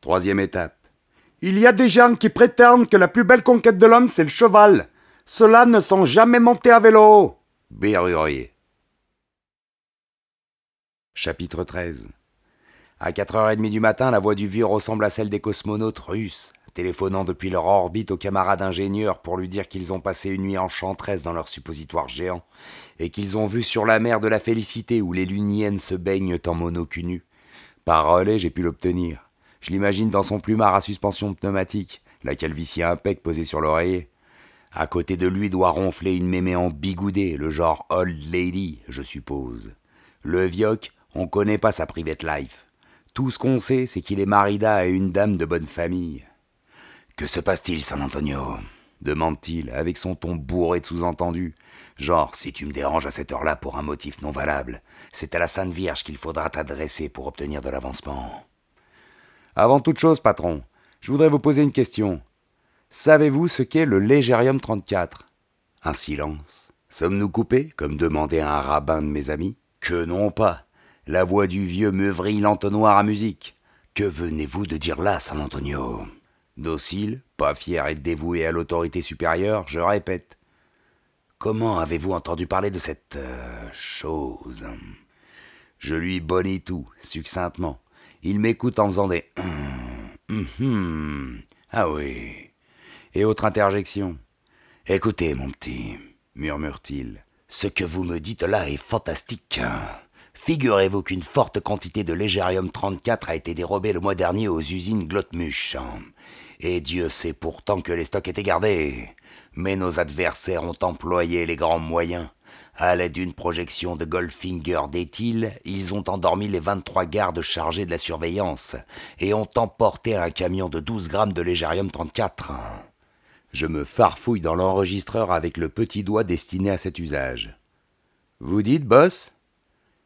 Troisième étape. Il y a des gens qui prétendent que la plus belle conquête de l'homme, c'est le cheval. Ceux-là ne sont jamais montés à vélo. Berrurier. Chapitre 13. À 4h30 du matin, la voix du vieux ressemble à celle des cosmonautes russes, téléphonant depuis leur orbite au camarade ingénieur pour lui dire qu'ils ont passé une nuit enchanteresse dans leur suppositoire géant et qu'ils ont vu sur la mer de la félicité où les luniennes se baignent en monocunu. Par relais, j'ai pu l'obtenir. Je l'imagine dans son plumard à suspension pneumatique, la calvitie impec posée sur l'oreiller. À côté de lui doit ronfler une mémé en bigoudé, le genre old lady, je suppose. Le vioc, on connaît pas sa private life. Tout ce qu'on sait, c'est qu'il est marida à une dame de bonne famille. « Que se passe-t-il, San Antonio ?» demande-t-il, avec son ton bourré de sous-entendus. Genre, si tu me déranges à cette heure-là pour un motif non valable, c'est à la Sainte Vierge qu'il faudra t'adresser pour obtenir de l'avancement. Avant toute chose, patron, je voudrais vous poser une question. Savez-vous ce qu'est le Légérium 34 ? Un silence. Sommes-nous coupés, comme demandait un rabbin de mes amis ? Que non pas. La voix du vieux me vrille l'entonnoir à musique. Que venez-vous de dire là, San Antonio ? Docile, pas fier et dévoué à l'autorité supérieure, je répète. Comment avez-vous entendu parler de cette chose ? Je lui bonnis tout, succinctement. Il m'écoute en faisant des ah oui. Et autre interjection. Écoutez, mon petit, murmure-t-il, ce que vous me dites là est fantastique. Figurez-vous qu'une forte quantité de Légérium 34 a été dérobée le mois dernier aux usines Glotmuche. Et Dieu sait pourtant que les stocks étaient gardés. Mais nos adversaires ont employé les grands moyens. À l'aide d'une projection de Goldfinger d'éthyle, ils ont endormi les 23 gardes chargés de la surveillance et ont emporté un camion de 12 grammes de Légérium 34. Je me farfouille dans l'enregistreur avec le petit doigt destiné à cet usage. Vous dites, boss ?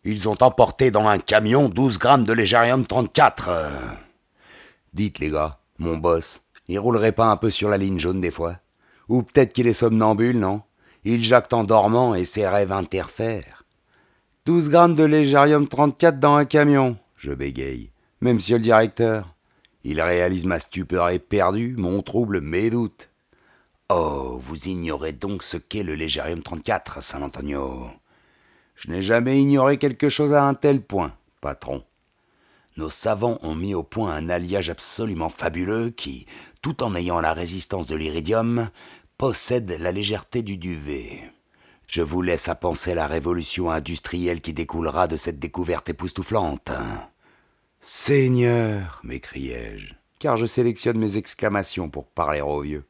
Ils ont emporté dans un camion 12 grammes de Légérium 34. Dites, les gars, mon boss, il roulerait pas un peu sur la ligne jaune des fois ? Ou peut-être qu'il est somnambule, non ? Il jacte en dormant et ses rêves interfèrent. 12 grammes de Légérium 34 dans un camion, je bégaye. Mais monsieur le directeur, il réalise ma stupeur éperdue, mon trouble, mes doutes. Oh, vous ignorez donc ce qu'est le Légérium 34, San Antonio. Je n'ai jamais ignoré quelque chose à un tel point, patron. Nos savants ont mis au point un alliage absolument fabuleux qui, tout en ayant la résistance de l'iridium, possède la légèreté du duvet. Je vous laisse à penser la révolution industrielle qui découlera de cette découverte époustouflante. Seigneur, m'écriai-je, car je sélectionne mes exclamations pour parler au vieux.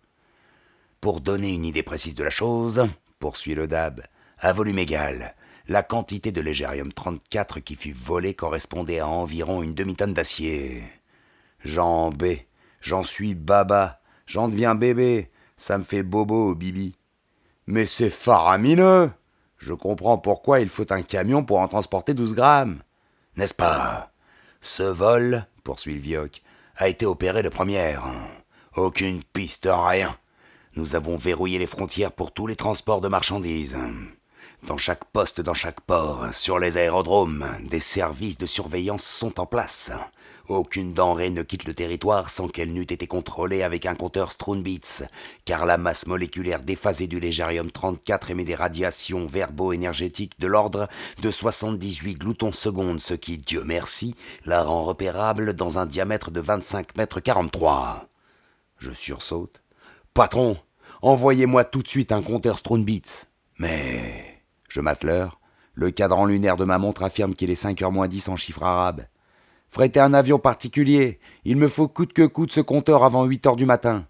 Pour donner une idée précise de la chose, poursuit le dab, à volume égal, la quantité de Légérium 34 qui fut volée correspondait à environ une demi-tonne d'acier. J'en bé, j'en suis baba, j'en deviens bébé, ça me fait bobo, bibi. Mais c'est faramineux. Je comprends pourquoi il faut un camion pour en transporter 12 grammes. N'est-ce pas ? Ce vol, poursuit le vioc, a été opéré de première. Aucune piste, rien. Nous avons verrouillé les frontières pour tous les transports de marchandises. Dans chaque poste, dans chaque port, sur les aérodromes, des services de surveillance sont en place. Aucune denrée ne quitte le territoire sans qu'elle n'eût été contrôlée avec un compteur Strounbits, car la masse moléculaire déphasée du Légérium 34 émet des radiations verbo-énergétiques de l'ordre de 78 gloutons secondes, ce qui, Dieu merci, la rend repérable dans un diamètre de 25 mètres 43. Je sursaute. Patron, envoyez-moi tout de suite un compteur Strounbits. Mais, je mate l'heure. Le cadran lunaire de ma montre affirme qu'il est 5h moins 10 en chiffre arabe. Fréter un avion particulier. Il me faut coûte que coûte ce compteur avant 8h du matin.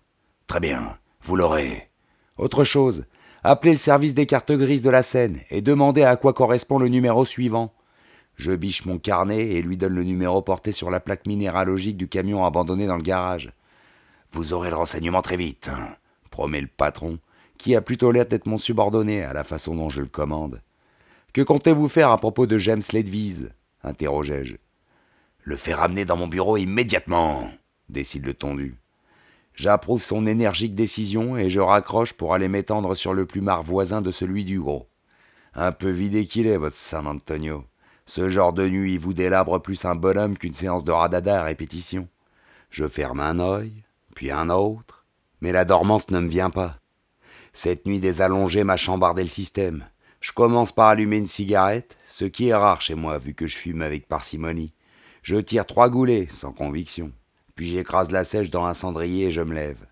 Très bien, vous l'aurez. Autre chose, appelez le service des cartes grises de la Seine et demandez à quoi correspond le numéro suivant. Je biche mon carnet et lui donne le numéro porté sur la plaque minéralogique du camion abandonné dans le garage. Vous aurez le renseignement très vite, promet le patron, qui a plutôt l'air d'être mon subordonné à la façon dont je le commande. Que comptez-vous faire à propos de James Ledwise ? Interrogeai-je. Le faire amener dans mon bureau immédiatement, décide le tondu. J'approuve son énergique décision et je raccroche pour aller m'étendre sur le plumard voisin de celui du gros. Un peu vidé qu'il est, votre San Antonio. Ce genre de nuit vous délabre plus un bonhomme qu'une séance de radada à répétition. Je ferme un œil, puis un autre, mais la dormance ne me vient pas. Cette nuit des allongés m'a chambardé le système. Je commence par allumer une cigarette, ce qui est rare chez moi vu que je fume avec parcimonie. Je tire 3 goulets, sans conviction. Puis j'écrase la sèche dans un cendrier et je me lève.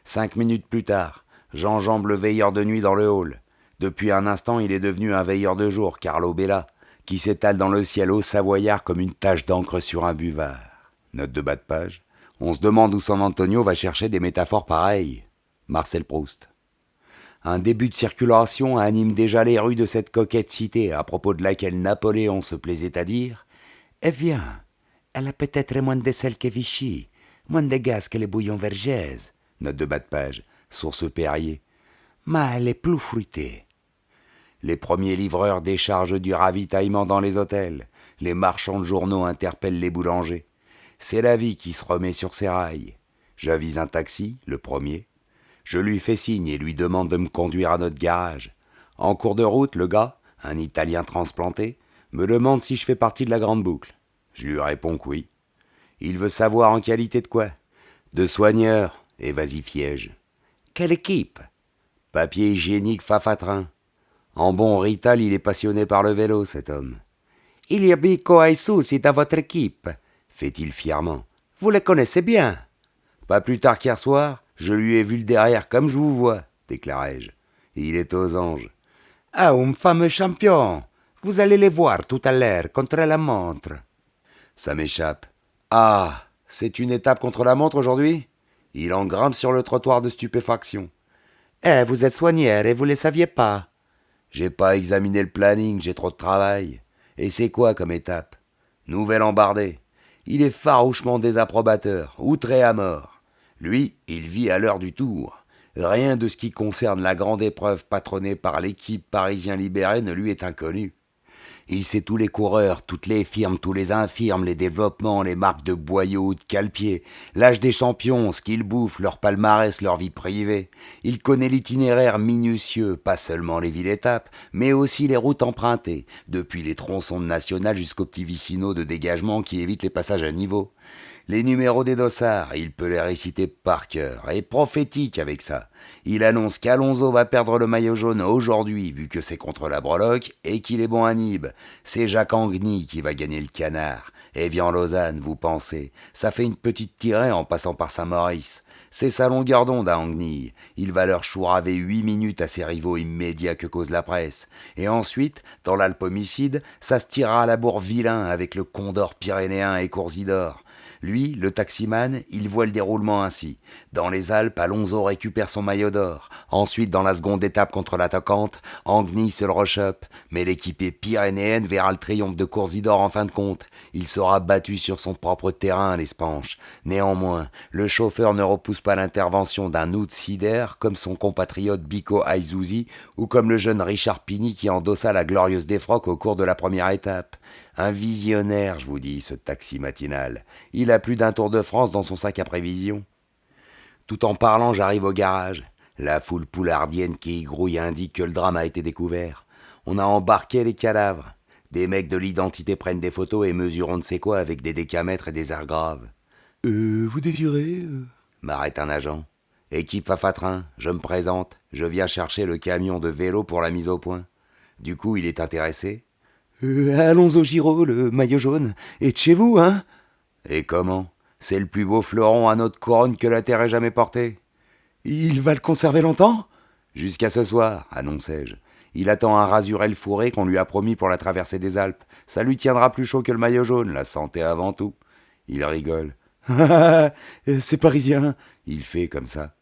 5 minutes plus tard, j'enjambe le veilleur de nuit dans le hall. Depuis un instant, il est devenu un veilleur de jour, Carlo Bella, qui s'étale dans le ciel haut savoyard comme une tache d'encre sur un buvard. Note de bas de page. On se demande où San Antonio va chercher des métaphores pareilles. Marcel Proust. Un début de circulation anime déjà les rues de cette coquette cité à propos de laquelle Napoléon se plaisait à dire « Eh bien, elle a peut-être moins de sel que Vichy, moins de gaz que les bouillons Vergès. » Note de bas de page, source Perrier. Mais elle est plus fruitée. Les premiers livreurs déchargent du ravitaillement dans les hôtels. Les marchands de journaux interpellent les boulangers. C'est la vie qui se remet sur ses rails. J'avise un taxi, le premier. Je lui fais signe et lui demande de me conduire à notre garage. En cours de route, le gars, un Italien transplanté, me demande si je fais partie de la grande boucle. Je lui réponds que oui. Il veut savoir en qualité de quoi. De soigneur, et vas-y fiège. Quelle équipe? Papier hygiénique Fafatrin. En bon rital, il est passionné par le vélo, cet homme. Il y a Bico et Souci dans votre équipe, fait-il fièrement. Vous les connaissez bien. Pas plus tard qu'hier soir, je lui ai vu le derrière comme je vous vois, déclarai-je. Il est aux anges. Ah, un fameux champion. Vous allez les voir tout à l'heure contre la montre. Ça m'échappe. Ah, c'est une étape contre la montre aujourd'hui? Il en grimpe sur le trottoir de stupéfaction. Eh, vous êtes soigneur et vous ne le saviez pas. J'ai pas examiné le planning, j'ai trop de travail. Et c'est quoi comme étape? Nouvelle embardée. Il est farouchement désapprobateur, outré à mort. Lui, il vit à l'heure du tour. Rien de ce qui concerne la grande épreuve patronnée par l'équipe parisien libérée ne lui est inconnu. Il sait tous les coureurs, toutes les firmes, tous les infirmes, les développements, les marques de boyaux ou de cale-pieds, l'âge des champions, ce qu'ils bouffent, leur palmarès, leur vie privée. Il connaît l'itinéraire minutieux, pas seulement les villes-étapes, mais aussi les routes empruntées, depuis les tronçons de nationales jusqu'aux petits vicinaux de dégagement qui évitent les passages à niveau. Les numéros des dossards, il peut les réciter par cœur, et prophétique avec ça. Il annonce qu'Alonso va perdre le maillot jaune aujourd'hui, vu que c'est contre la breloque, et qu'il est bon à Nîmes. C'est Jacques Anguigny qui va gagner le canard. Évian-Lausanne, vous pensez, ça fait une petite tirée en passant par Saint-Maurice. C'est sa longueur d'onde à Anguigny. Il va leur chouraver 8 minutes à ses rivaux immédiats que cause la presse. Et ensuite, dans l'Alpe homicide, ça se tirera à la bourre vilain avec le Condor pyrénéen et Coursidor. Lui, le taximan, il voit le déroulement ainsi. Dans les Alpes, Alonso récupère son maillot d'or. Ensuite, dans la seconde étape contre l'attaquante, Anguigny se le rechoppe. Mais l'équipée pyrénéenne verra le triomphe de Coursidor en fin de compte. Il sera battu sur son propre terrain, l'Espanche. Néanmoins, le chauffeur ne repousse pas l'intervention d'un outsider comme son compatriote Bico Aizouzi ou comme le jeune Richard Pini qui endossa la glorieuse défroque au cours de la première étape. Un visionnaire, je vous dis, ce taxi matinal. Il a plus d'un Tour de France dans son sac à prévision. Tout en parlant, j'arrive au garage. La foule poulardienne qui y grouille indique que le drame a été découvert. On a embarqué les cadavres. Des mecs de l'identité prennent des photos et mesurent on ne sait quoi avec des décamètres et des airs graves. Vous désirez m'arrête un agent. Équipe Fafatrin, je me présente. Je viens chercher le camion de vélo pour la mise au point. Du coup, il est intéressé. Alonso Giro, le maillot jaune. Et de chez vous, hein? Et comment? C'est le plus beau fleuron à notre couronne que la terre ait jamais porté. Il va le conserver longtemps? Jusqu'à ce soir, annonçai-je. Il attend un rasurel fourré qu'on lui a promis pour la traversée des Alpes. Ça lui tiendra plus chaud que le maillot jaune, la santé avant tout. Il rigole. C'est parisien. Il fait comme ça.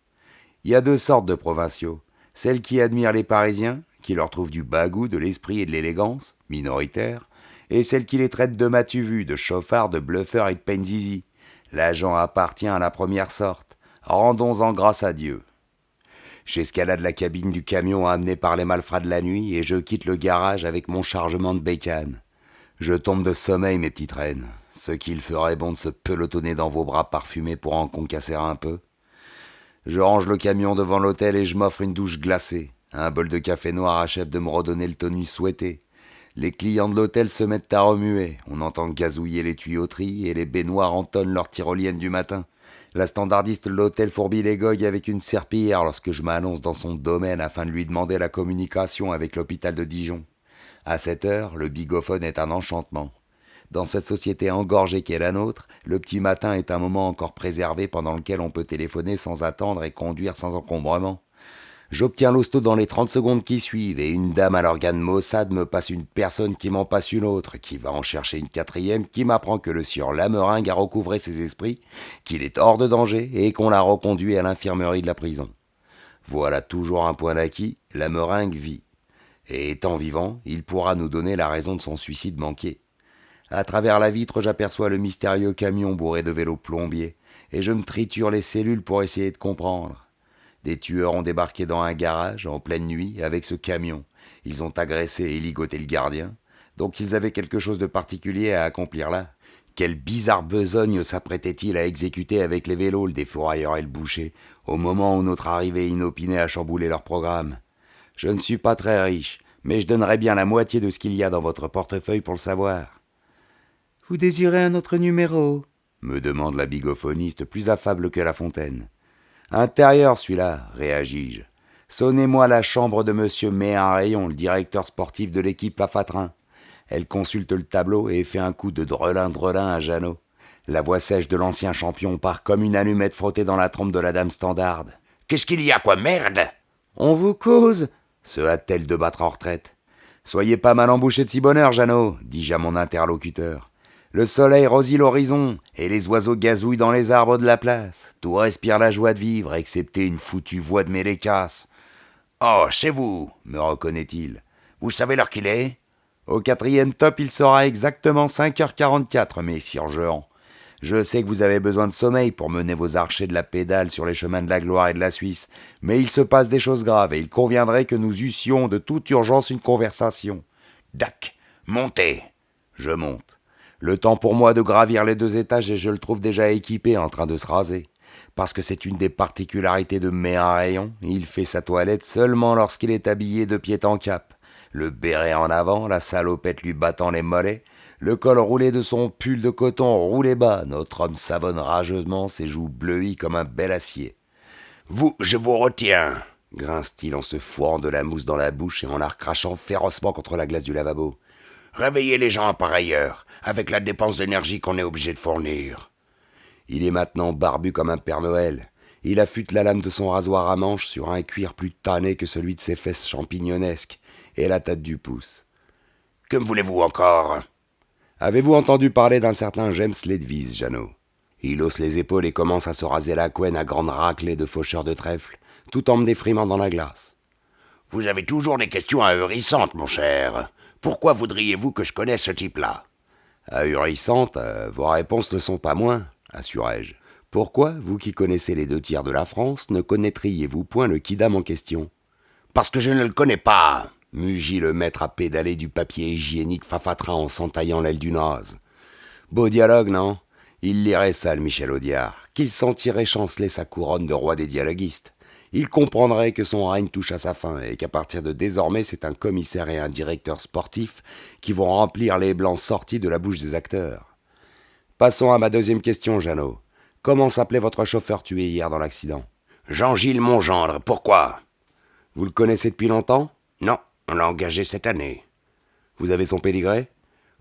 Il y a deux sortes de provinciaux. Celles qui admirent les Parisiens, qui leur trouvent du bagou, de l'esprit et de l'élégance, minoritaires, et celles qui les traitent de matu-vu, de chauffards, de bluffeurs et de penzizi. L'agent appartient à la première sorte. Rendons-en grâce à Dieu. J'escalade la cabine du camion amené par les malfrats de la nuit et je quitte le garage avec mon chargement de bécane. Je tombe de sommeil, mes petites reines. Ce qu'il ferait bon de se pelotonner dans vos bras parfumés pour en concasser un peu. Je range le camion devant l'hôtel et je m'offre une douche glacée. Un bol de café noir achève de me redonner le tonus souhaité. Les clients de l'hôtel se mettent à remuer. On entend gazouiller les tuyauteries et les baignoires entonnent leur tyrolienne du matin. La standardiste de l'hôtel fourbit les gogues avec une serpillière lorsque je m'annonce dans son domaine afin de lui demander la communication avec l'hôpital de Dijon. À cette heure, le bigophone est un enchantement. Dans cette société engorgée qu'est la nôtre, le petit matin est un moment encore préservé pendant lequel on peut téléphoner sans attendre et conduire sans encombrement. J'obtiens l'hosto dans les 30 secondes qui suivent et une dame à l'organe maussade me passe une personne qui m'en passe une autre, qui va en chercher une quatrième, qui m'apprend que le sieur Lameringue a recouvré ses esprits, qu'il est hors de danger et qu'on l'a reconduit à l'infirmerie de la prison. Voilà toujours un point d'acquis, Lameringue vit. Et étant vivant, il pourra nous donner la raison de son suicide manqué. À travers la vitre, j'aperçois le mystérieux camion bourré de vélos plombiers, et je me triture les cellules pour essayer de comprendre. Des tueurs ont débarqué dans un garage, en pleine nuit, avec ce camion. Ils ont agressé et ligoté le gardien, donc ils avaient quelque chose de particulier à accomplir là. Quelle bizarre besogne s'apprêtait-il à exécuter avec les vélos, le défourailleur et le boucher, au moment où notre arrivée inopinée a chamboulé leur programme? Je ne suis pas très riche, mais je donnerais bien la moitié de ce qu'il y a dans votre portefeuille pour le savoir. Vous désirez un autre numéro me demande la bigophoniste, plus affable que La Fontaine. Intérieur, celui-là, réagis-je. Sonnez-moi la chambre de monsieur Méun-Rayon, le directeur sportif de l'équipe Pafatrin. Elle consulte le tableau et fait un coup de drelin à Jeannot. La voix sèche de l'ancien champion part comme une allumette frottée dans la trompe de la dame standarde. Qu'est-ce qu'il y a, quoi, merde? On vous cause se hâte-t-elle de battre en retraite. Soyez pas mal embouché de si bonheur, Jeannot, dis-je à mon interlocuteur. Le soleil rosit l'horizon, et les oiseaux gazouillent dans les arbres de la place. Tout respire la joie de vivre, excepté une foutue voix de Mélécasse. Oh, c'est vous, me reconnaît-il. Vous savez l'heure qu'il est? Au 4e top, il sera exactement 5h44, messire Jehan. Je sais que vous avez besoin de sommeil pour mener vos archers de la pédale sur les chemins de la gloire et de la Suisse, mais il se passe des choses graves et il conviendrait que nous eussions de toute urgence une conversation. Dac, montez. Je monte. Le temps pour moi de gravir les 2 étages et je le trouve déjà équipé en train de se raser. Parce que c'est une des particularités de Méun-Rayon, il fait sa toilette seulement lorsqu'il est habillé de pied en cap. Le béret en avant, la salopette lui battant les mollets, le col roulé de son pull de coton roulé bas, notre homme savonne rageusement, ses joues bleuies comme un bel acier. Vous, je vous retiens, grince-t-il en se fourrant de la mousse dans la bouche et en la recrachant férocement contre la glace du lavabo. Réveillez les gens à pareille heure, avec la dépense d'énergie qu'on est obligé de fournir. Il est maintenant barbu comme un Père Noël. Il affûte la lame de son rasoir à manche sur un cuir plus tanné que celui de ses fesses champignonnesques et la tête du pouce. Que me voulez-vous encore? Avez-vous entendu parler d'un certain James Ledvis, Jeannot? Il hausse les épaules et commence à se raser la couenne à grandes raclées de faucheur de trèfle, tout en me défrimant dans la glace. Vous avez toujours des questions ahurissantes, mon cher. Pourquoi voudriez-vous que je connaisse ce type-là? Ahurissantes, vos réponses ne sont pas moins, assurai-je. Pourquoi, vous qui connaissez les 2 tiers de la France, ne connaîtriez-vous point le kidam en question? Parce que je ne le connais pas, mugit le maître à pédaler du papier hygiénique Fafatrin en s'entaillant l'aile du nase. Beau dialogue, non? Il lirait ça, le Michel Audiard, qu'il sentirait chanceler sa couronne de roi des dialoguistes. Il comprendrait que son règne touche à sa fin et qu'à partir de désormais, c'est un commissaire et un directeur sportif qui vont remplir les blancs sortis de la bouche des acteurs. Passons à ma 2e question, Jeannot. Comment s'appelait votre chauffeur tué hier dans l'accident? Jean-Gilles Mongendre, pourquoi? Vous le connaissez depuis longtemps? Non, on l'a engagé cette année. Vous avez son pédigré?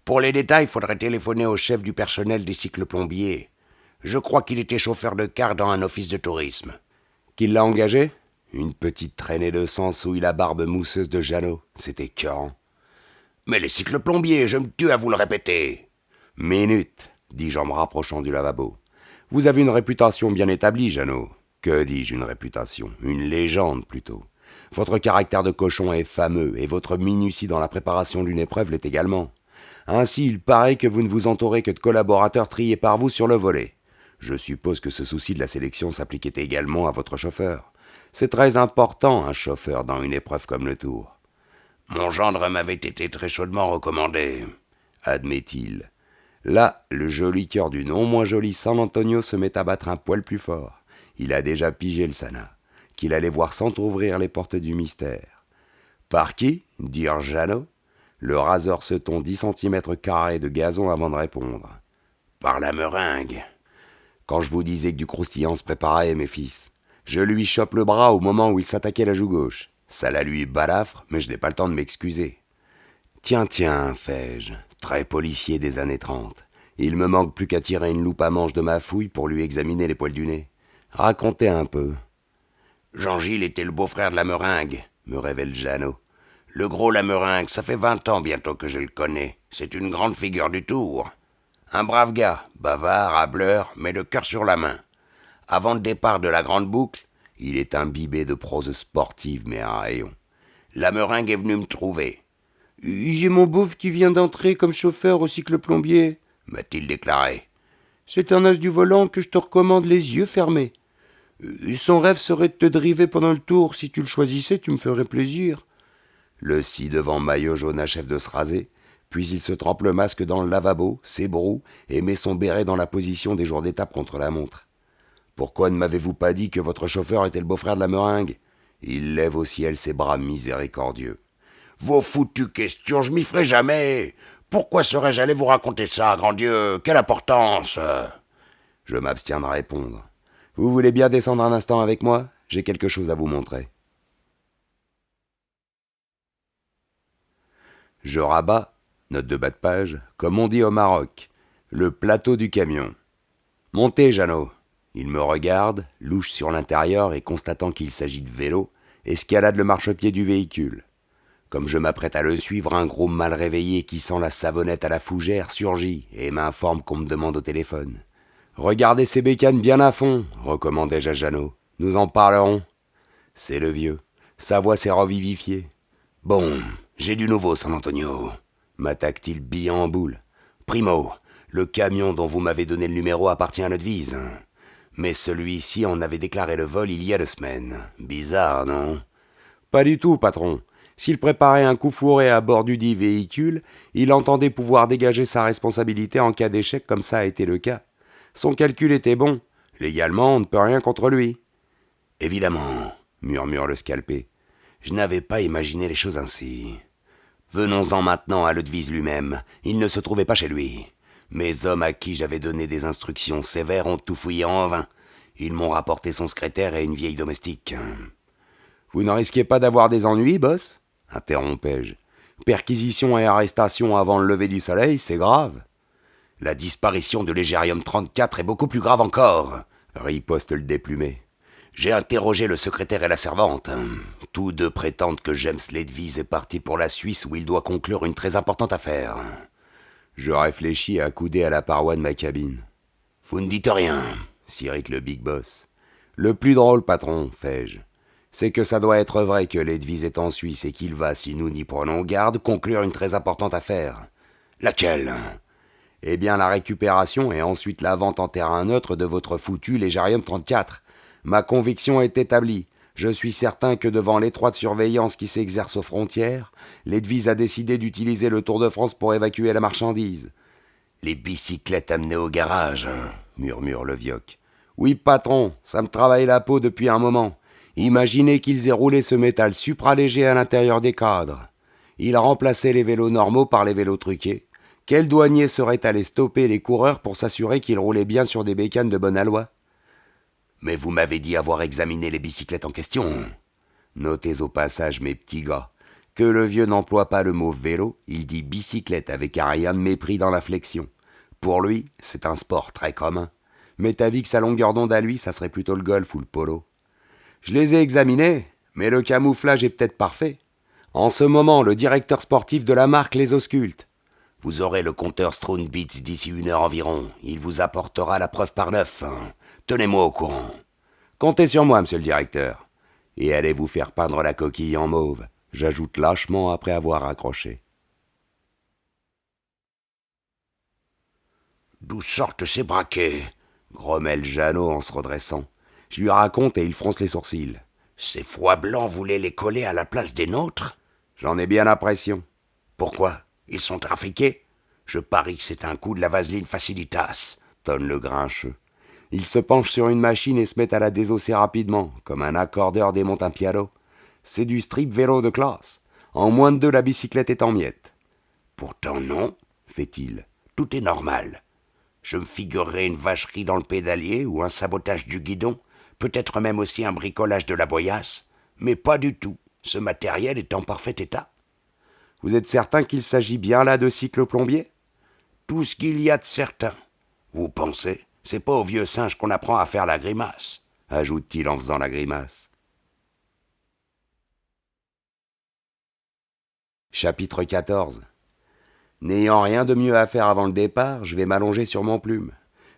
Pour les détails, il faudrait téléphoner au chef du personnel des cycles plombiers. Je crois qu'il était chauffeur de car dans un office de tourisme. Qui l'a engagé? Une petite traînée de sang souille la barbe mousseuse de Jeannot. C'était écœurant. Mais les cycles plombiers, je me tue à vous le répéter. Minute, dis-je en me rapprochant du lavabo. Vous avez une réputation bien établie, Jeannot. Que dis-je, une réputation? Une légende, plutôt. Votre caractère de cochon est fameux, et votre minutie dans la préparation d'une épreuve l'est également. Ainsi, il paraît que vous ne vous entourez que de collaborateurs triés par vous sur le volet. Je suppose que ce souci de la sélection s'appliquait également à votre chauffeur. C'est très important, un chauffeur, dans une épreuve comme le Tour. Mon gendre m'avait été très chaudement recommandé, admet-il. Là, le joli cœur du non moins joli San Antonio se met à battre un poil plus fort. Il a déjà pigé le Sana, qu'il allait voir s'entr'ouvrir les portes du mystère. Par qui? Dirent Jeannot. Le raseur se tond 10 cm² de gazon avant de répondre. Par la meringue. Quand je vous disais que du croustillant se préparait, mes fils, je lui chope le bras au moment où il s'attaquait la joue gauche. Ça la lui balafre, mais je n'ai pas le temps de m'excuser. Tiens, tiens, fais-je, très policier des années 30. Il me manque plus qu'à tirer une loupe à manche de ma fouille pour lui examiner les poils du nez. Racontez un peu. Jean-Gilles était le beau-frère de la Meringue, me révèle Jeannot. Le gros la Meringue, ça fait 20 ans bientôt que je le connais. C'est une grande figure du Tour. Un brave gars, bavard, hâbleur, mais le cœur sur la main. Avant le départ de la grande boucle, il est imbibé de prose sportive, mais à rayon. La Meringue est venue me trouver. « J'ai mon beauf qui vient d'entrer comme chauffeur au cycle plombier, » m'a-t-il déclaré. « C'est un as du volant que je te recommande les yeux fermés. Son rêve serait de te driver pendant le tour. Si tu le choisissais, tu me ferais plaisir. » Le ci-devant maillot jaune achève de se raser, puis il se trempe le masque dans le lavabo, s'ébroue et met son béret dans la position des jours d'étape contre la montre. Pourquoi ne m'avez-vous pas dit que votre chauffeur était le beau-frère de la Meringue? Il lève au ciel ses bras miséricordieux. Vos foutues questions, je m'y ferai jamais. Pourquoi serais-je allé vous raconter ça, grand Dieu? Quelle importance? Je m'abstiens de répondre. Vous voulez bien descendre un instant avec moi? J'ai quelque chose à vous montrer. Je rabats, note de bas de page, comme on dit au Maroc, le plateau du camion. Montez, Jeannot. Il me regarde, louche sur l'intérieur et constatant qu'il s'agit de vélo, escalade le marchepied du véhicule. Comme je m'apprête à le suivre, un gros mal réveillé qui sent la savonnette à la fougère surgit et m'informe qu'on me demande au téléphone. « Regardez ces bécanes bien à fond, » recommandai-je à Jeannot. « Nous en parlerons. » C'est le vieux. Sa voix s'est revivifiée. « Bon, j'ai du nouveau, San Antonio, » m'attaque-t-il billant en boule. « Primo, le camion dont vous m'avez donné le numéro appartient à notre Vise. Mais celui-ci en avait déclaré le vol il y a 2 semaines. Bizarre, non? » ?»« Pas du tout, patron. S'il préparait un coup fourré à bord du dit véhicule, il entendait pouvoir dégager sa responsabilité en cas d'échec comme ça a été le cas. Son calcul était bon. Légalement, on ne peut rien contre lui. »« Évidemment, » murmure le scalpé. « Je n'avais pas imaginé les choses ainsi. Venons-en maintenant à Ludwig lui-même. Il ne se trouvait pas chez lui. Mes hommes à qui j'avais donné des instructions sévères ont tout fouillé en vain. Ils m'ont rapporté son secrétaire et une vieille domestique. »« Vous ne risquez pas d'avoir des ennuis, boss ?» interrompais-je. « Perquisition et arrestation avant le lever du soleil, c'est grave. »« La disparition de l'Égérium 34 est beaucoup plus grave encore, » riposte le déplumé. « J'ai interrogé le secrétaire et la servante. Tous deux prétendent que James Ledwise est parti pour la Suisse où il doit conclure une très importante affaire. » Je réfléchis accoudé à la paroi de ma cabine. « Vous ne dites rien, » s'irrite le big boss. « Le plus drôle, patron, fais-je, c'est que ça doit être vrai que Ledwise est en Suisse et qu'il va, si nous n'y prenons garde, conclure une très importante affaire. »« Laquelle ?»« Eh bien, la récupération et ensuite la vente en terrain neutre de votre foutu Légérium 34. Ma conviction est établie. Je suis certain que devant l'étroite surveillance qui s'exerce aux frontières, Ledwise a décidé d'utiliser le Tour de France pour évacuer la marchandise. »« Les bicyclettes amenées au garage, » murmure le vioc. « Oui, patron, ça me travaille la peau depuis un moment. Imaginez qu'ils aient roulé ce métal supraléger à l'intérieur des cadres. Ils remplaçaient les vélos normaux par les vélos truqués. Quel douanier serait allé stopper les coureurs pour s'assurer qu'ils roulaient bien sur des bécanes de bonne aloi ? » ?»« Mais vous m'avez dit avoir examiné les bicyclettes en question. » »« Notez au passage, mes petits gars, que le vieux n'emploie pas le mot vélo, il dit bicyclette avec un rien de mépris dans l'inflexion. Pour lui, c'est un sport très commun. Mais t'as vu que sa longueur d'onde à lui, ça serait plutôt le golf ou le polo. Je les ai examinés, mais le camouflage est peut-être parfait. En ce moment, le directeur sportif de la marque les ausculte. Vous aurez le compteur Stroon Beats d'ici 1 heure environ. Il vous apportera la preuve par 9. Tenez-moi au courant. Comptez sur moi, monsieur le directeur. Et allez vous faire peindre la coquille en mauve, j'ajoute lâchement après avoir raccroché. D'où sortent ces braquets? Grommelle Jeannot en se redressant. Je lui raconte et il fronce les sourcils. Ces foies blancs voulaient les coller à la place des nôtres? J'en ai bien l'impression. Pourquoi? Ils sont trafiqués? Je parie que c'est un coup de la vaseline Facilitas, tonne le grincheux. Il se penche sur une machine et se met à la désosser rapidement, comme un accordeur démonte un piano. C'est du strip vélo de classe. En moins de 2, la bicyclette est en miettes. Pourtant non, fait-il. Tout est normal. Je me figurerais une vacherie dans le pédalier ou un sabotage du guidon, peut-être même aussi un bricolage de la boyasse, mais pas du tout. Ce matériel est en parfait état. Vous êtes certain qu'il s'agit bien là de cycloplombier ? Tout ce qu'il y a de certain. Vous pensez, c'est pas au vieux singe qu'on apprend à faire la grimace, ajoute-t-il en faisant la grimace. Chapitre 14. N'ayant rien de mieux à faire avant le départ, je vais m'allonger sur mon plume.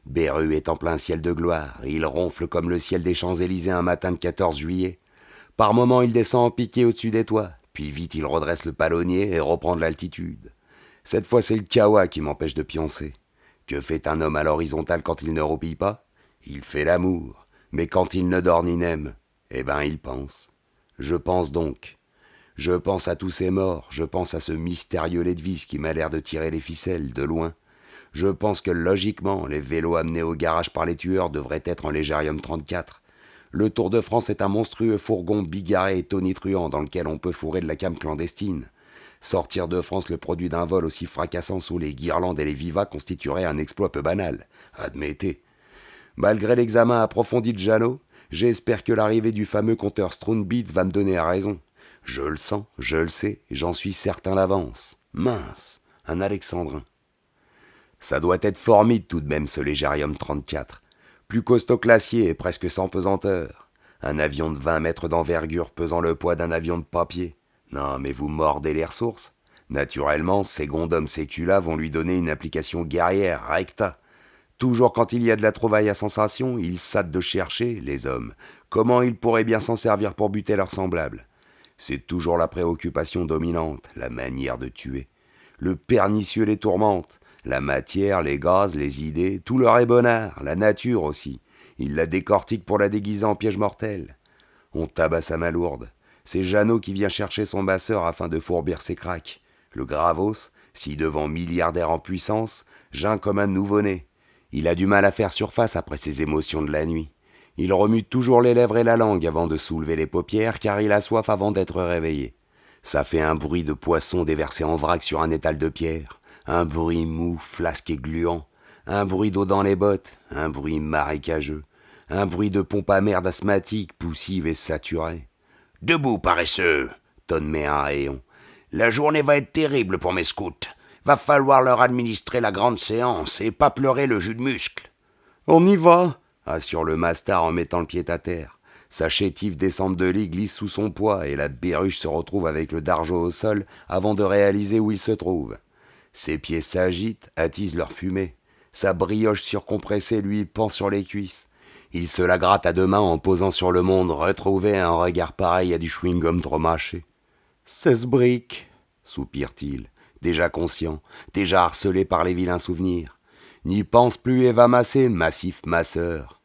Beru est en plein ciel de gloire, il ronfle comme le ciel des Champs-Élysées un matin de 14 juillet. Par moments, il descend en piqué au-dessus des toits, puis vite il redresse le palonnier et reprend de l'altitude. Cette fois, c'est le kawa qui m'empêche de pioncer. Que fait un homme à l'horizontale quand il ne roupille pas ? Il fait l'amour. Mais quand il ne dort ni n'aime, eh ben il pense. Je pense donc. Je pense à tous ces morts, je pense à ce mystérieux Ledvis qui m'a l'air de tirer les ficelles de loin. Je pense que logiquement, les vélos amenés au garage par les tueurs devraient être en Légérium 34. Le Tour de France est un monstrueux fourgon bigarré et tonitruant dans lequel on peut fourrer de la cam clandestine. Sortir de France le produit d'un vol aussi fracassant sous les guirlandes et les vivas constituerait un exploit peu banal. Admettez. Malgré l'examen approfondi de Jeannot, j'espère que l'arrivée du fameux compteur Stroonbeats va me donner raison. Je le sens, je le sais, j'en suis certain d'avance. Mince, un alexandrin. Ça doit être formide tout de même ce Légérium 34. Plus costaud que l'acier et presque sans pesanteur. Un avion de 20 mètres d'envergure pesant le poids d'un avion de papier. Non, mais vous mordez les ressources. Naturellement, ces gondommes séculas vont lui donner une application guerrière, recta. Toujours quand il y a de la trouvaille à sensation, ils s'hâtent de chercher, les hommes, comment ils pourraient bien s'en servir pour buter leurs semblables. C'est toujours la préoccupation dominante, la manière de tuer. Le pernicieux les tourmente, la matière, les gaz, les idées, tout leur est bonnard, la nature aussi. Ils la décortiquent pour la déguiser en piège mortel. On tabasse à main lourde. C'est Jeannot qui vient chercher son basseur afin de fourbir ses craques. Le Gravos, si devant milliardaire en puissance, geint comme un nouveau-né. Il a du mal à faire surface après ses émotions de la nuit. Il remue toujours les lèvres et la langue avant de soulever les paupières car il a soif avant d'être réveillé. Ça fait un bruit de poisson déversé en vrac sur un étal de pierre, un bruit mou, flasque et gluant, un bruit d'eau dans les bottes, un bruit marécageux, un bruit de pompe à merde asthmatique, poussive et saturée. « Debout, paresseux !» tonne un rayon. « La journée va être terrible pour mes scouts. Va falloir leur administrer la grande séance et pas pleurer le jus de muscle. »« On y va !» assure le mastard en mettant le pied à terre. Sa chétive descente de lit glisse sous son poids et la berruche se retrouve avec le dargeau au sol avant de réaliser où il se trouve. Ses pieds s'agitent, attisent leur fumée. Sa brioche surcompressée lui pend sur les cuisses. Il se la gratte à deux mains en posant sur le monde retrouvé un regard pareil à du chewing-gum trop mâché. « 16 briques !» soupire-t-il, déjà conscient, déjà harcelé par les vilains souvenirs. N'y pense plus et va masser, massif masseur.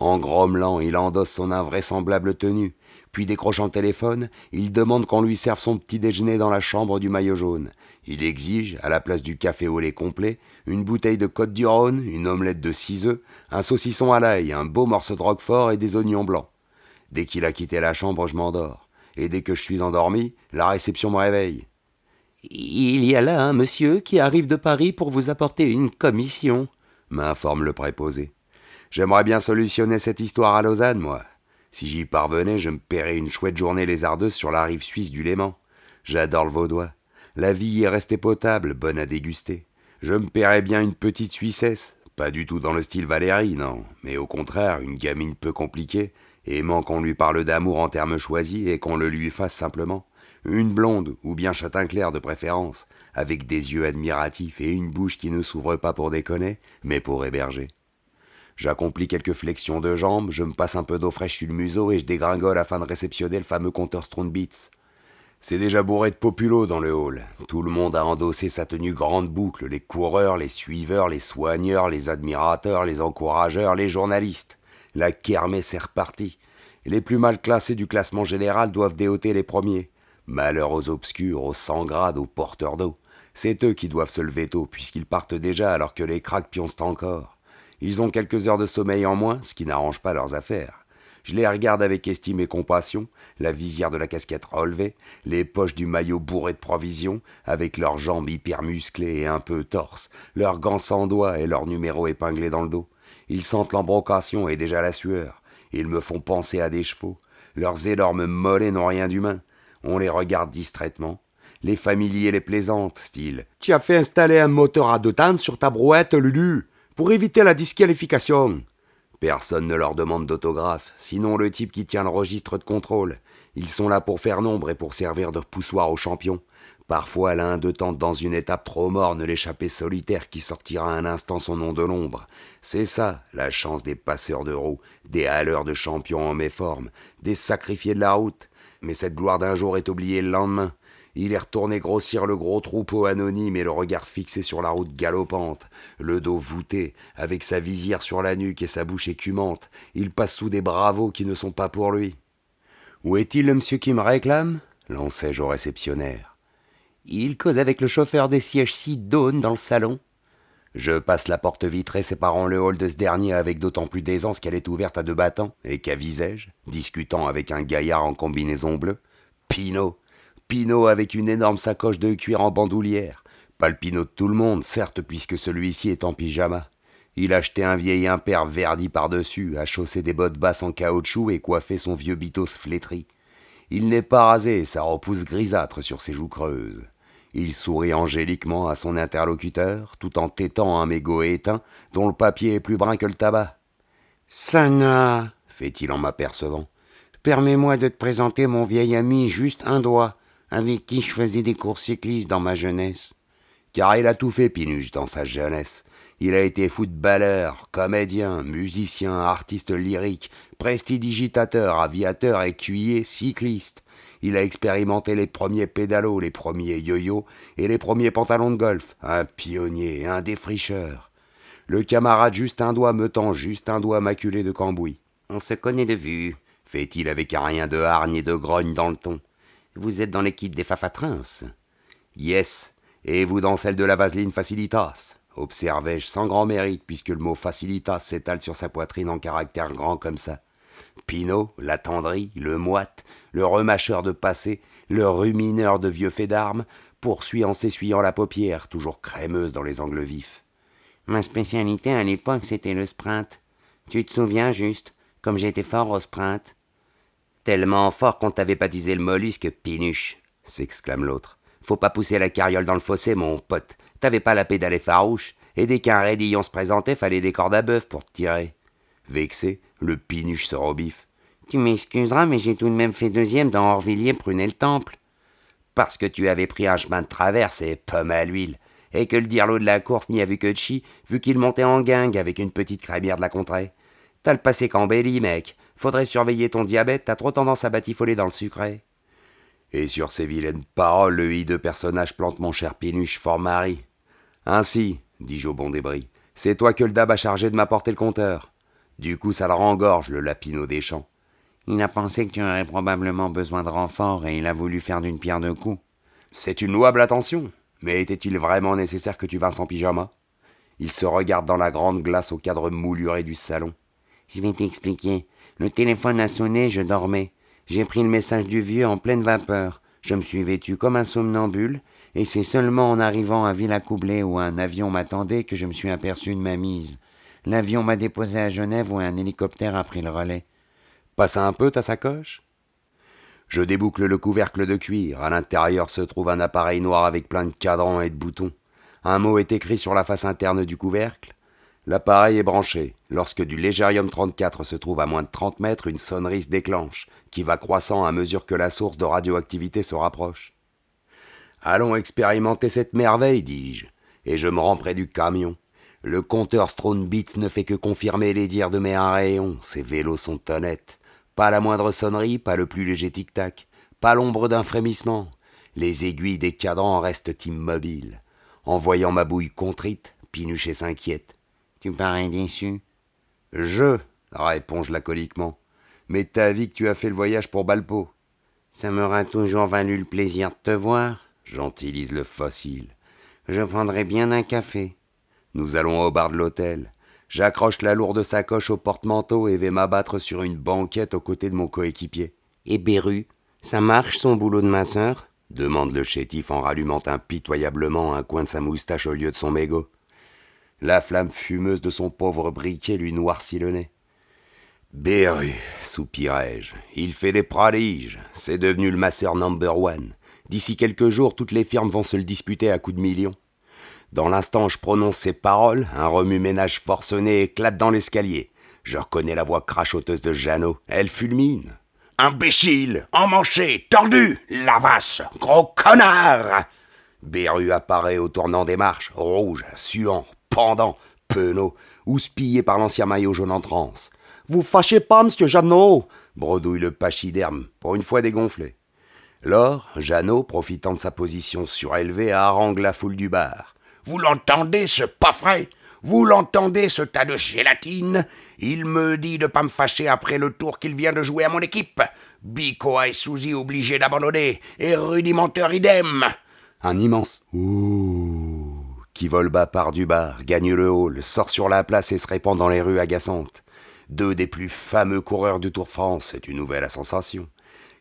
En grommelant, il endosse son invraisemblable tenue, puis décrochant le téléphone, il demande qu'on lui serve son petit déjeuner dans la chambre du maillot jaune. Il exige, à la place du café au lait complet, une bouteille de Côte du Rhône, une omelette de 6 œufs, un saucisson à l'ail, un beau morceau de roquefort et des oignons blancs. Dès qu'il a quitté la chambre, je m'endors. Et dès que je suis endormi, la réception me réveille. « Il y a là un monsieur qui arrive de Paris pour vous apporter une commission », m'informe le préposé. J'aimerais bien solutionner cette histoire à Lausanne, moi. Si j'y parvenais, je me paierais une chouette journée lézardeuse sur la rive suisse du Léman. J'adore le vaudois. La vie y est restée potable, bonne à déguster. Je me paierais bien une petite Suissesse, pas du tout dans le style Valérie, non, mais au contraire, une gamine peu compliquée, aimant qu'on lui parle d'amour en termes choisis et qu'on le lui fasse simplement. Une blonde, ou bien châtain clair de préférence, avec des yeux admiratifs et une bouche qui ne s'ouvre pas pour déconner, mais pour héberger. J'accomplis quelques flexions de jambes, je me passe un peu d'eau fraîche sur le museau et je dégringole afin de réceptionner le fameux compteur Stroonbeats. C'est déjà bourré de populo dans le hall. Tout le monde a endossé sa tenue grande boucle, les coureurs, les suiveurs, les soigneurs, les admirateurs, les encourageurs, les journalistes. La kermesse est repartie. Les plus mal classés du classement général doivent déoter les premiers. Malheur aux obscurs, aux sans grades, aux porteurs d'eau. C'est eux qui doivent se lever tôt, puisqu'ils partent déjà alors que les cracks pioncent encore. Ils ont quelques heures de sommeil en moins, ce qui n'arrange pas leurs affaires. Je les regarde avec estime et compassion, la visière de la casquette relevée, les poches du maillot bourrées de provisions, avec leurs jambes hyper musclées et un peu torses, leurs gants sans doigts et leurs numéros épinglés dans le dos. Ils sentent l'embrocation et déjà la sueur. Ils me font penser à des chevaux. Leurs énormes mollets n'ont rien d'humain. On les regarde distraitement. Les familiers les plaisantent, style « Tu as fait installer un moteur à 2 temps sur ta brouette, Lulu, pour éviter la disqualification !» Personne ne leur demande d'autographe, sinon le type qui tient le registre de contrôle. Ils sont là pour faire nombre et pour servir de poussoir aux champions. Parfois, l'un d'eux tente dans une étape trop morne l'échappée solitaire qui sortira un instant son nom de l'ombre. C'est ça, la chance des passeurs de roues, des haleurs de champions en méforme, des sacrifiés de la route. Mais cette gloire d'un jour est oubliée le lendemain. Il est retourné grossir le gros troupeau anonyme et le regard fixé sur la route galopante, le dos voûté, avec sa visière sur la nuque et sa bouche écumante. Il passe sous des bravos qui ne sont pas pour lui. « Où est-il le monsieur qui me réclame » lançai-je au réceptionnaire. « Il cause avec le chauffeur des sièges si d'aune dans le salon. » Je passe la porte vitrée séparant le hall de ce dernier avec d'autant plus d'aisance qu'elle est ouverte à 2 battants, et qu'avisai-je, discutant avec un gaillard en combinaison bleue. Pinot avec une énorme sacoche de cuir en bandoulière. Pas le Pinot de tout le monde, certes, puisque celui-ci est en pyjama. Il achetait un vieil impair verdi par-dessus, a chaussé des bottes basses en caoutchouc et coiffé son vieux bitos flétri. Il n'est pas rasé, sa repousse grisâtre sur ses joues creuses. Il sourit angéliquement à son interlocuteur, tout en tétant un mégot éteint dont le papier est plus brun que le tabac. « Sana, fait-il en m'apercevant, permets-moi de te présenter mon vieil ami Juste un doigt, avec qui je faisais des courses cyclistes dans ma jeunesse. » Car il a tout fait, Pinuche, dans sa jeunesse. Il a été footballeur, comédien, musicien, artiste lyrique, prestidigitateur, aviateur, écuyer, cycliste. Il a expérimenté les premiers pédalos, les premiers yo-yo et les premiers pantalons de golf. Un pionnier, un défricheur. Le camarade Juste un doigt me tend juste un doigt maculé de cambouis. « On se connaît de vue, » fait-il avec un rien de hargne et de grogne dans le ton. « Vous êtes dans l'équipe des Fafatrins ?»« Yes, et vous dans celle de la Vaseline Facilitas ?» observai-je sans grand mérite, puisque le mot Facilitas s'étale sur sa poitrine en caractères grands comme ça. Pinot, l'attendri, le moite, le remâcheur de passé, le rumineur de vieux faits d'armes, poursuit en s'essuyant la paupière, toujours crémeuse dans les angles vifs. « Ma spécialité à l'époque, c'était le sprint. Tu te souviens, Juste, comme j'étais fort au sprint ?»« Tellement fort qu'on t'avait baptisé le mollusque, Pinuche !» s'exclame l'autre. « Faut pas pousser la carriole dans le fossé, mon pote. T'avais pas la pédale farouche, et dès qu'un raidillon se présentait, fallait des cordes à bœuf pour te tirer. » Vexé, le Pinuche se rebiffe. « Tu m'excuseras, mais j'ai tout de même fait 2e dans Orvilliers, Prunay-le-Temple. »« Parce que tu avais pris un chemin de traverse et pomme à l'huile, et que le dirlo de la course n'y a vu que de chi, vu qu'il montait en guingue avec une petite crémière de la contrée. T'as le passé qu'embelli, mec. Faudrait surveiller ton diabète, t'as trop tendance à batifoler dans le sucré. » Et sur ces vilaines paroles, le hideux personnage plante mon cher Pinuche fort mari. « Ainsi, dis-je au bon débris, c'est toi que le dab a chargé de m'apporter le compteur. » Du coup, ça le rengorge, le lapinot des champs. Il a pensé que tu aurais probablement besoin de renfort et il a voulu faire d'une pierre deux coups. C'est une louable attention, mais était-il vraiment nécessaire que tu vinsses en pyjama ? Il se regarde dans la grande glace au cadre mouluré du salon. Je vais t'expliquer. Le téléphone a sonné, je dormais. J'ai pris le message du vieux en pleine vapeur. Je me suis vêtu comme un somnambule, et c'est seulement en arrivant à Villacoublay où un avion m'attendait que je me suis aperçu de ma mise. L'avion m'a déposé à Genève où un hélicoptère a pris le relais. Passe un peu ta sacoche ? Je déboucle le couvercle de cuir. À l'intérieur se trouve un appareil noir avec plein de cadrans et de boutons. Un mot est écrit sur la face interne du couvercle. L'appareil est branché. Lorsque du Légérium 34 se trouve à moins de 30 mètres, une sonnerie se déclenche, qui va croissant à mesure que la source de radioactivité se rapproche. Allons expérimenter cette merveille, dis-je, et je me rends près du camion. Le compteur Strone-Beats ne fait que confirmer les dires de mes rayons. Ces vélos sont honnêtes. Pas la moindre sonnerie, pas le plus léger tic-tac, pas l'ombre d'un frémissement. Les aiguilles des cadrans restent immobiles. En voyant ma bouille contrite, Pinuchet s'inquiète. « Tu parais déçu ?»« réponds-je laconiquement. « Mais t'avis que tu as fait le voyage pour Balpo. »« Ça m'aura toujours valu le plaisir de te voir, » gentilise le fossile. « Je prendrai bien un café. » Nous allons au bar de l'hôtel. J'accroche la lourde sacoche au porte-manteau et vais m'abattre sur une banquette aux côtés de mon coéquipier. « Et Beru, ça marche son boulot de masseur ?» demande le chétif en rallumant impitoyablement un coin de sa moustache au lieu de son mégot. La flamme fumeuse de son pauvre briquet lui noircit le nez. « Beru, soupirai-je, il fait des prodiges, c'est devenu le masseur number one. D'ici quelques jours, toutes les firmes vont se le disputer à coups de millions. » Dans l'instant où je prononce ces paroles, un remue-ménage forcené éclate dans l'escalier. Je reconnais la voix crachoteuse de Jeannot. Elle fulmine. « Imbécile, emmanché, tordu, lavasse, gros connard !» Beru apparaît au tournant des marches, rouge, suant, pendant, penaud, houspillé par l'ancien maillot jaune en transe. « Vous fâchez pas, monsieur Jeannot !» bredouille le pachyderme, pour une fois dégonflé. Lors, Jeannot, profitant de sa position surélevée, harangue la foule du bar. « Vous l'entendez, ce pas frais ? Vous l'entendez, ce tas de gélatine ? Il me dit de pas me fâcher après le tour qu'il vient de jouer à mon équipe. Bikoa et Suzy obligés d'abandonner, et rudimenteur idem. » Un immense « Ouh » qui vole bas part du bar, gagne le hall, sort sur la place et se répand dans les rues agaçantes. Deux des plus fameux coureurs du Tour de France, c'est une nouvelle sensation.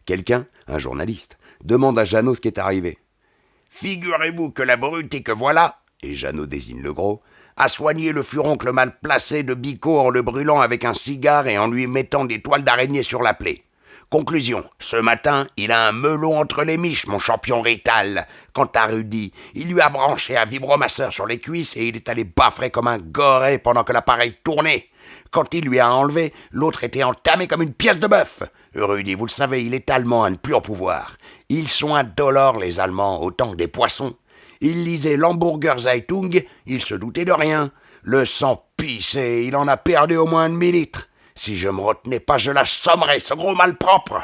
Quelqu'un, un journaliste, demande à Jeannot ce qui est arrivé. « Figurez-vous que la brute que voilà, et Jeannot désigne le gros, a soigné le furoncle mal placé de Bico en le brûlant avec un cigare et en lui mettant des toiles d'araignée sur la plaie. Conclusion, ce matin, il a un melon entre les miches, mon champion Rital. Quant à Rudy, il lui a branché un vibromasseur sur les cuisses et il est allé baffrer comme un goré pendant que l'appareil tournait. Quand il lui a enlevé, l'autre était entamé comme une pièce de bœuf. Rudy, vous le savez, il est allemand à ne plus en pouvoir. Ils sont indolores, les Allemands, autant que des poissons. Il lisait l'Hamburger Zeitung, il se doutait de rien. Le sang pissé, il en a perdu au moins un demi-litre. Si je me retenais pas, je l'assommerais, ce gros malpropre.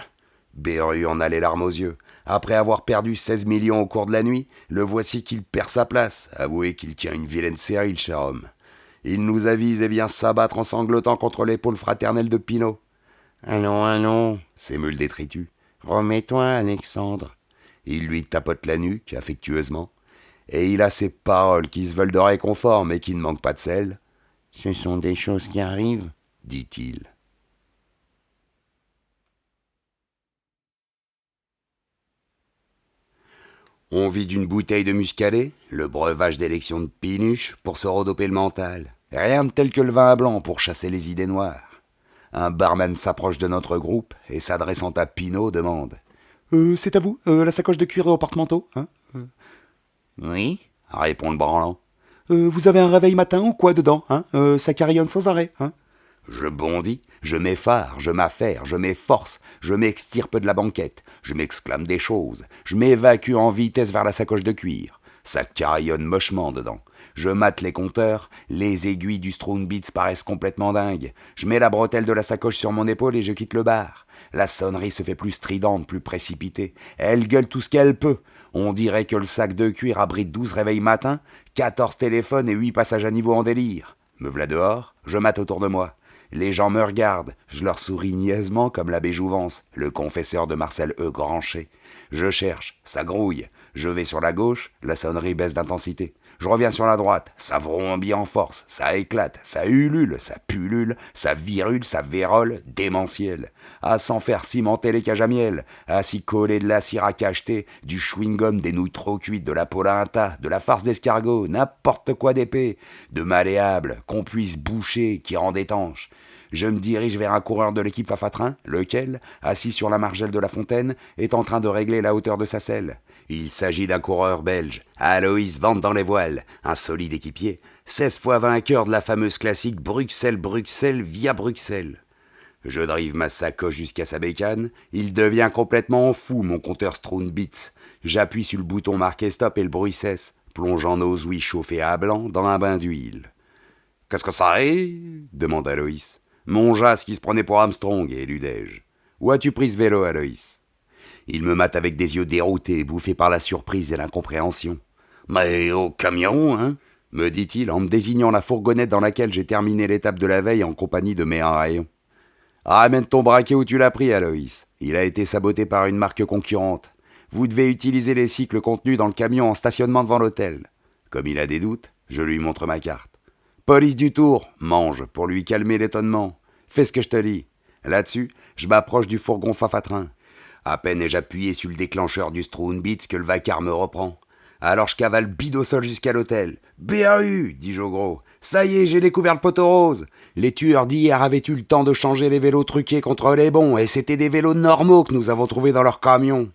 Beru en a les larmes aux yeux. Après avoir perdu 16 millions au cours de la nuit, le voici qu'il perd sa place. Avouez qu'il tient une vilaine série, le cher homme. Il nous avise et vient s'abattre en sanglotant contre l'épaule fraternelle de Pinot. « Allons, s'émeut le détritus. Remets-toi, Alexandre. » Il lui tapote la nuque, affectueusement. Et il a ces paroles qui se veulent de réconfort, mais qui ne manquent pas de sel. « Ce sont des choses qui arrivent, » dit-il. On vide une bouteille de muscadet, le breuvage d'élection de Pinuche, pour se redoper le mental. Rien de tel que le vin à blanc pour chasser les idées noires. Un barman s'approche de notre groupe et, s'adressant à Pinot, demande « C'est à vous, la sacoche de cuir au porte-manteau, hein ?»« Oui, » répond le branlant. « Vous avez un réveil matin ou quoi dedans, hein ça carillonne sans arrêt, hein ?» Je bondis, je m'effare, je m'affaire, je m'efforce, je m'extirpe de la banquette, je m'exclame des choses, je m'évacue en vitesse vers la sacoche de cuir. Ça carillonne mochement dedans. Je mate les compteurs, les aiguilles du Stroonbeats paraissent complètement dingues. Je mets la bretelle de la sacoche sur mon épaule et je quitte le bar. La sonnerie se fait plus stridente, plus précipitée. Elle gueule tout ce qu'elle peut. On dirait que le sac de cuir abrite 12 réveils matins, 14 téléphones et 8 passages à niveau en délire. Me v'là dehors, je mate autour de moi. Les gens me regardent, je leur souris niaisement comme l'abbé Jouvence, le confesseur de Marcel E. Grancher. Je cherche, ça grouille. Je vais sur la gauche, la sonnerie baisse d'intensité. Je reviens sur la droite, ça vrombit en force, ça éclate, ça ulule, ça pullule, ça virule, ça vérole, démentiel. À s'en faire cimenter les cages à miel, à s'y coller de la cire à cacheter, du chewing-gum, des nouilles trop cuites, de la polenta, de la farce d'escargot, n'importe quoi d'épais, de malléable, qu'on puisse boucher, qui rend étanche. Je me dirige vers un coureur de l'équipe Fafatrin, lequel, assis sur la margelle de la fontaine, est en train de régler la hauteur de sa selle. Il s'agit d'un coureur belge, Aloïs Vente dans les voiles, un solide équipier, 16 fois vainqueur de la fameuse classique Bruxelles-Bruxelles via Bruxelles. Je drive ma sacoche jusqu'à sa bécane, il devient complètement fou, mon compteur Stroonbeats. J'appuie sur le bouton marqué stop et le bruit cesse, plongeant nos ouïes chauffées à blanc dans un bain d'huile. « Qu'est-ce que ça est ?» demande Aloïs. Mon jas qui se prenait pour Armstrong, éludai-je. Où as-tu pris ce vélo, Aloïs ? Il me mate avec des yeux déroutés, bouffés par la surprise et l'incompréhension. Mais au camion, hein ? Me dit-il en me désignant la fourgonnette dans laquelle j'ai terminé l'étape de la veille en compagnie de mes un rayon. Ramène ton braquet où tu l'as pris, Aloïs. Il a été saboté par une marque concurrente. Vous devez utiliser les cycles contenus dans le camion en stationnement devant l'hôtel. Comme il a des doutes, je lui montre ma carte. Police du Tour, mange pour lui calmer l'étonnement. Fais ce que je te dis. Là-dessus, je m'approche du fourgon fafatrin. À peine ai-je appuyé sur le déclencheur du Stroonbitz que le vacarme me reprend. Alors je cavale bide au sol jusqu'à l'hôtel. BAU, dis-je au gros. Ça y est, j'ai découvert le poteau rose. Les tueurs d'hier avaient eu le temps de changer les vélos truqués contre les bons, et c'était des vélos normaux que nous avons trouvés dans leur camion.